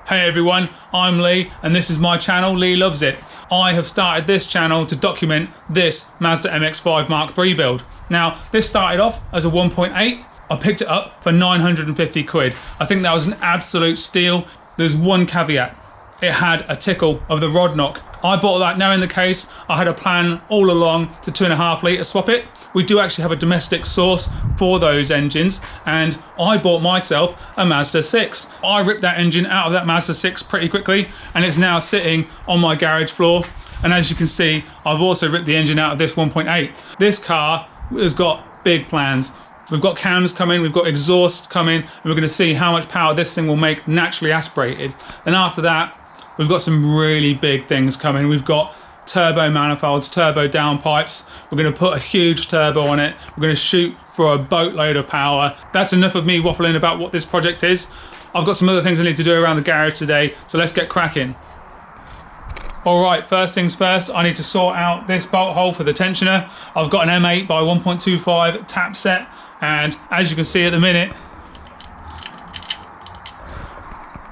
Hey everyone, I'm Lee and this is my channel, Lee Loves It. I have started this channel to document this Mazda MX5 Mark III build. Now, this started off as a 1.8. I picked it up for 950 quid. I think that was an absolute steal. There's one caveat. It had a tickle of the rod knock. I bought that knowing the case. I had a plan all along to 2.5 litre swap it. We do actually have a domestic source for those engines, and I bought myself a Mazda 6. I ripped that engine out of that Mazda 6 pretty quickly, and it's now sitting on my garage floor. And as you can see, I've also ripped the engine out of this 1.8. This car has got big plans. We've got cams coming, we've got exhaust coming, and we're going to see how much power this thing will make naturally aspirated. And after that, we've got some really big things coming. We've got turbo manifolds, turbo downpipes. We're going to put a huge turbo on it. We're going to shoot for a boatload of power. That's enough of me waffling about what this project is. I've got some other things I need to do around the garage today, so let's get cracking. All right, first things first, I need to sort out this bolt hole for the tensioner. I've got an M8 by 1.25 tap set, and as you can see at the minute,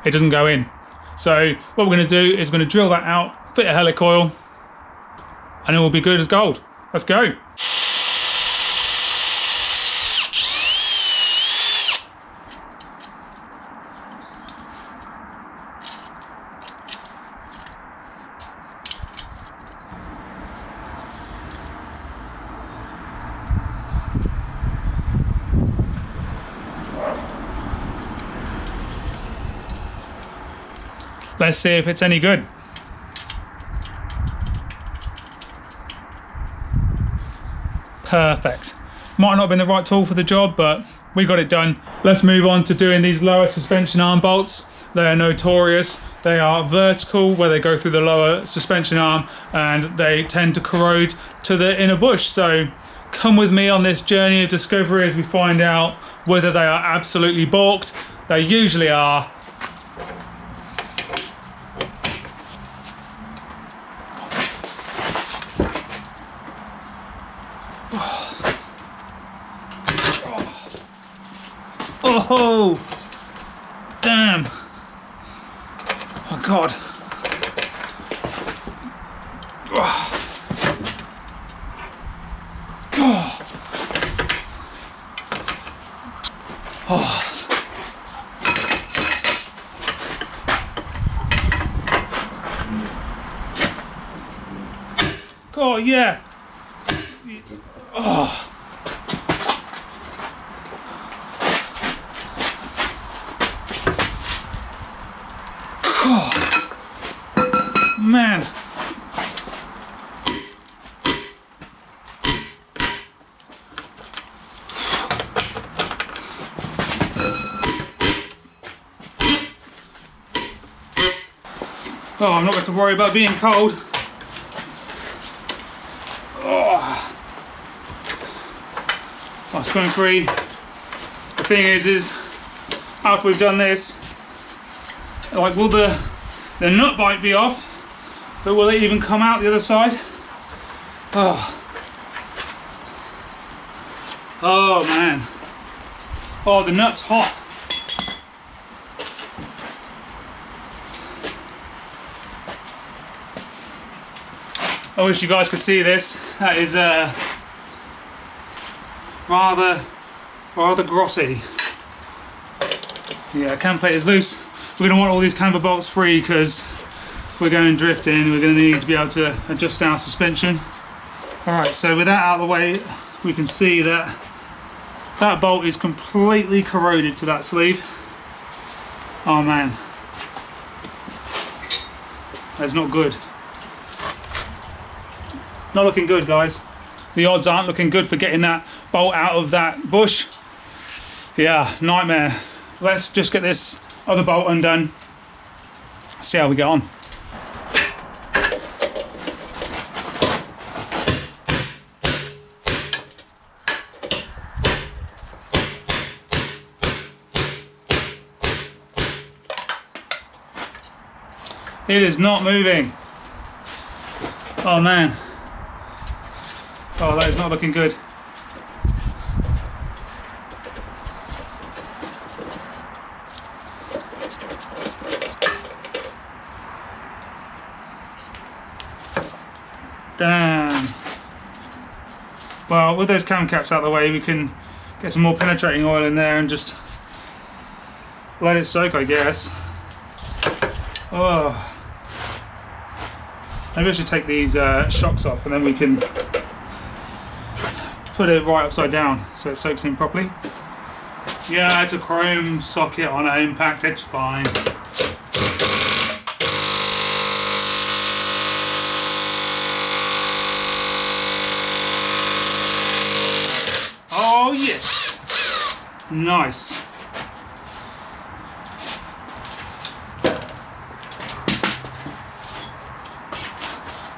it doesn't go in. So what we're going to do is we're going to drill that out, fit a helicoil, and it will be good as gold. Let's go. Let's see if it's any good. Perfect. Might not have been the right tool for the job, but we got it done. Let's move on to doing these lower suspension arm bolts. They are notorious. They are vertical where they go through the lower suspension arm, and they tend to corrode to the inner bush. So come with me on this journey of discovery as we find out whether they are absolutely balked. They usually are. Oh, damn. Oh, God. God. Oh. God, yeah. Oh. Man. Oh, I'm not going to worry about being cold. Oh, it's going free. The thing is after we've done this, like, will the nut bite be off? But will it even come out the other side? Oh. Oh man. Oh, the nut's hot. I wish you guys could see this. That is rather grotty. Yeah, cam plate is loose. We're going to want all these camber bolts free because we're going drifting. We're going to need to be able to adjust our suspension. Alright, so with that out of the way, we can see that that bolt is completely corroded to that sleeve. Oh man, that's not good. Not looking good, guys. The odds aren't looking good for getting that bolt out of that bush. Yeah, nightmare. Let's just get this other bolt undone. See how we get on. It is not moving. Oh man. Oh, that is not looking good. Damn. Well, with those cam caps out of the way, we can get some more penetrating oil in there and just let it soak, I guess. Oh. Maybe I should take these shocks off and then we can put it right upside down so it soaks in properly. Yeah, it's a chrome socket on an impact, it's fine. Oh yes, nice.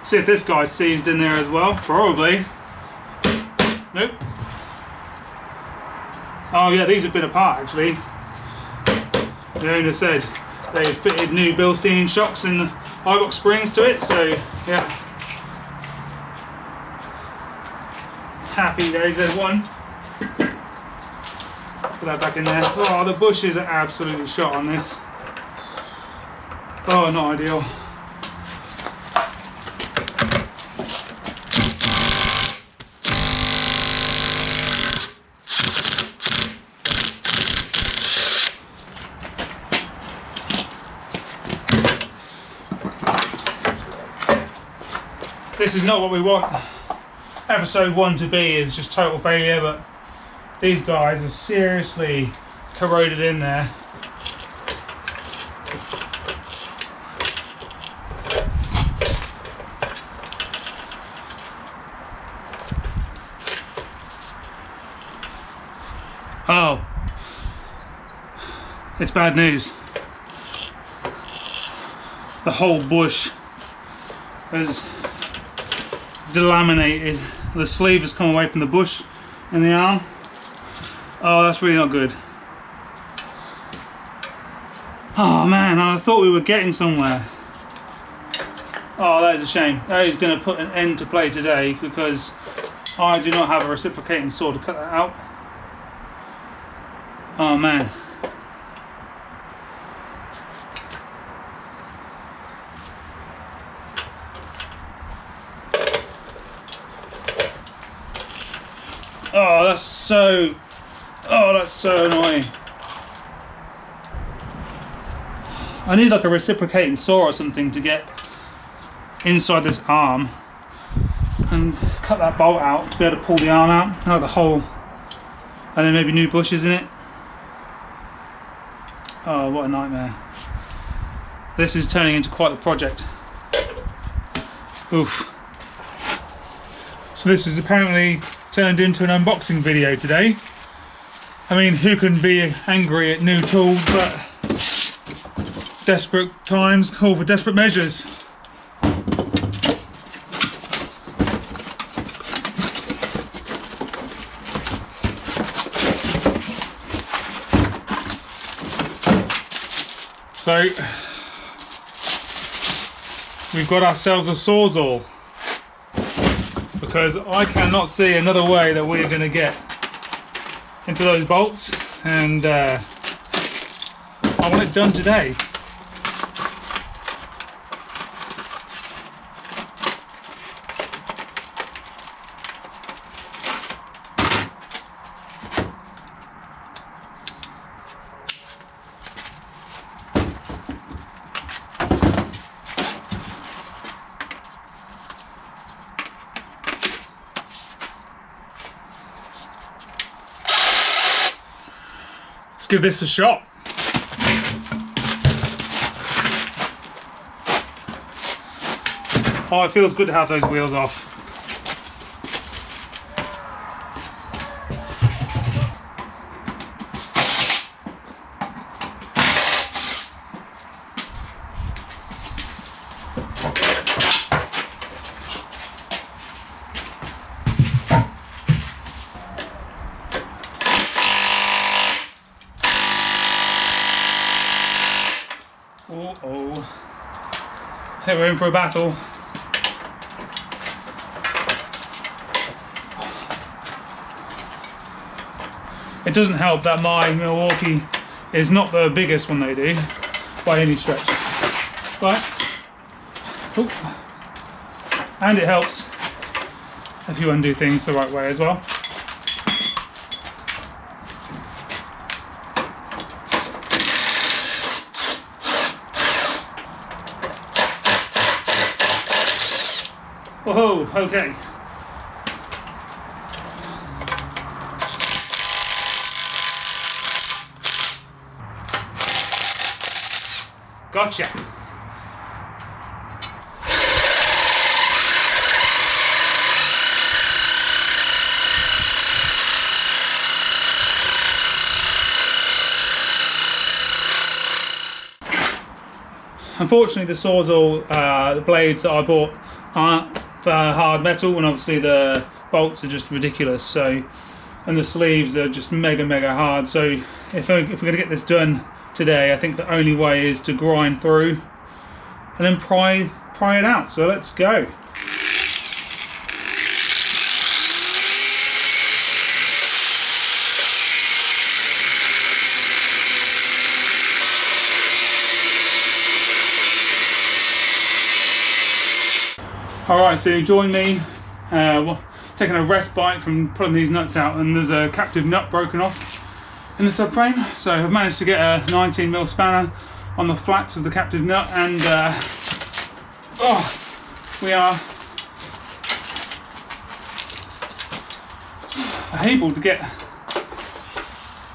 See if this guy's seized in there as well, probably. Nope. Oh yeah, these have been apart actually. The owner said they fitted new Bilstein shocks and Ibok springs to it, so yeah. Happy days, there's one. Put that back in there. Oh, the bushes are absolutely shot on this. Oh, not ideal. This is not what we want episode 1 to be, is just total failure, but these guys are seriously corroded in there. Oh, it's bad news. The whole bush has delaminated. The sleeve has come away from the bush in the arm. Oh, that's really not good. Oh man, I thought we were getting somewhere. Oh, that is a shame. That is going to put an end to play today because I do not have a reciprocating saw to cut that out. Oh man. Oh, that's so annoying. I need like a reciprocating saw or something to get inside this arm and cut that bolt out to be able to pull the arm out the hole, and then maybe new bushes in it. Oh, what a nightmare. This is turning into quite the project. Oof. So this is apparently turned into an unboxing video today. I mean, who can be angry at new tools, but desperate times call for desperate measures. So we've got ourselves a sawzall, because I cannot see another way that we're going to get into those bolts, and I want it done today. Let's give this a shot. Oh, it feels good to have those wheels off. Uh-oh. I think we're in for a battle. It doesn't help that my Milwaukee is not the biggest one they do by any stretch. Right. Ooh. And it helps if you undo things the right way as well. Whoa, okay. Gotcha. Unfortunately, the Sawzall, the blades that I bought aren't hard metal, and obviously the bolts are just ridiculous. So, and the sleeves are just mega hard. So, if we're going to get this done today, I think the only way is to grind through and then pry it out. So let's go. Alright, so join me, taking a respite from pulling these nuts out, and there's a captive nut broken off in the subframe. So I've managed to get a 19mm spanner on the flats of the captive nut, and we are able to get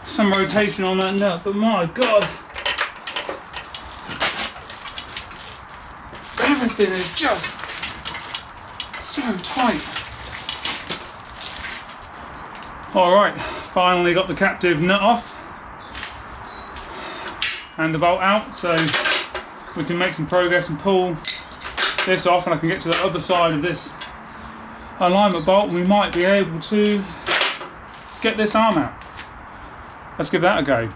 some rotation on that nut, but my god, everything is just so tight. Alright, finally got the captive nut off and the bolt out, so we can make some progress and pull this off, and I can get to the other side of this alignment bolt, and we might be able to get this arm out. Let's give that a go.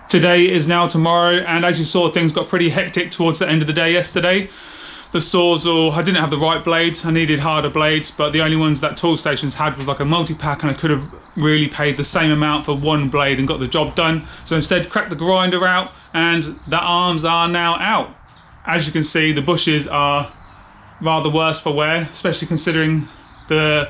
Today is now tomorrow, and as you saw, things got pretty hectic towards the end of the day yesterday. The Sawzall, I didn't have the right blades, I needed harder blades, but the only ones that Tool Stations had was like a multi-pack, and I could have really paid the same amount for one blade and got the job done. So instead, cracked the grinder out, and the arms are now out. As you can see, the bushes are rather worse for wear, especially considering the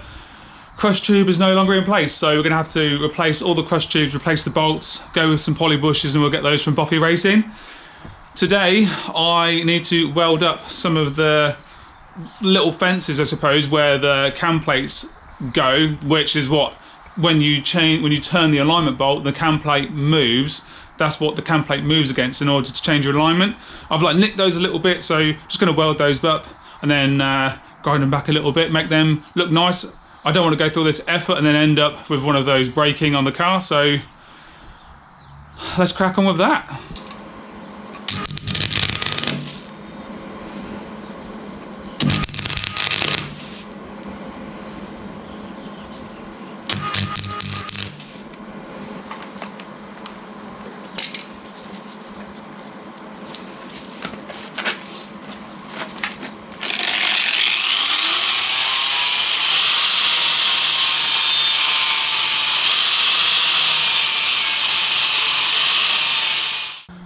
crush tube is no longer in place, so we're going to have to replace all the crush tubes, replace the bolts, go with some poly bushes, and we'll get those from BOFI Racing. Today I need to weld up some of the little fences, I suppose, where the cam plates go, which is what, when you turn the alignment bolt, the cam plate moves. That's what the cam plate moves against in order to change your alignment. I've like nicked those a little bit, so just going to weld those up and then grind them back a little bit, make them look nice. I don't want to go through all this effort and then end up with one of those breaking on the car, so let's crack on with that.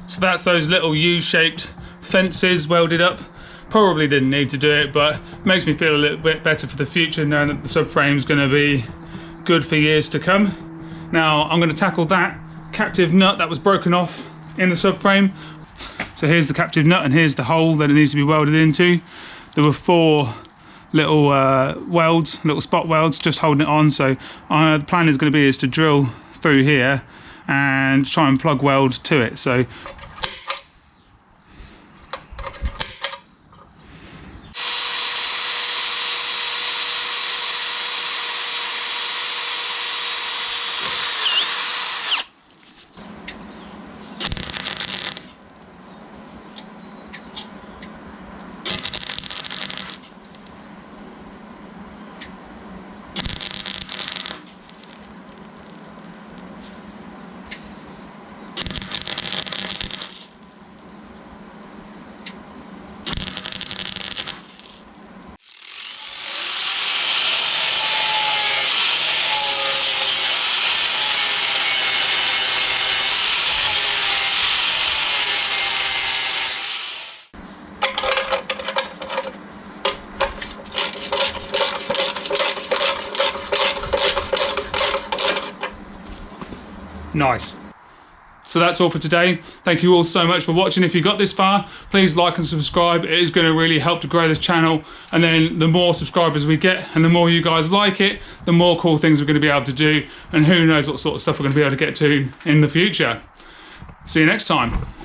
So that's those little U-shaped fences welded up. Probably didn't need to do it, but makes me feel a little bit better for the future, knowing that the subframe is going to be good for years to come. Now I'm going to tackle that captive nut that was broken off in the subframe. So here's the captive nut, and here's the hole that it needs to be welded into. There were 4 little welds, little spot welds, just holding it on. So the plan is going to be to drill through here and try and plug weld to it. So Nice. So that's all for today. Thank you all so much for watching. If you got this far, please like and subscribe. It is going to really help to grow this channel. And then the more subscribers we get and the more you guys like it, the more cool things we're going to be able to do. And who knows what sort of stuff we're going to be able to get to in the future. See you next time.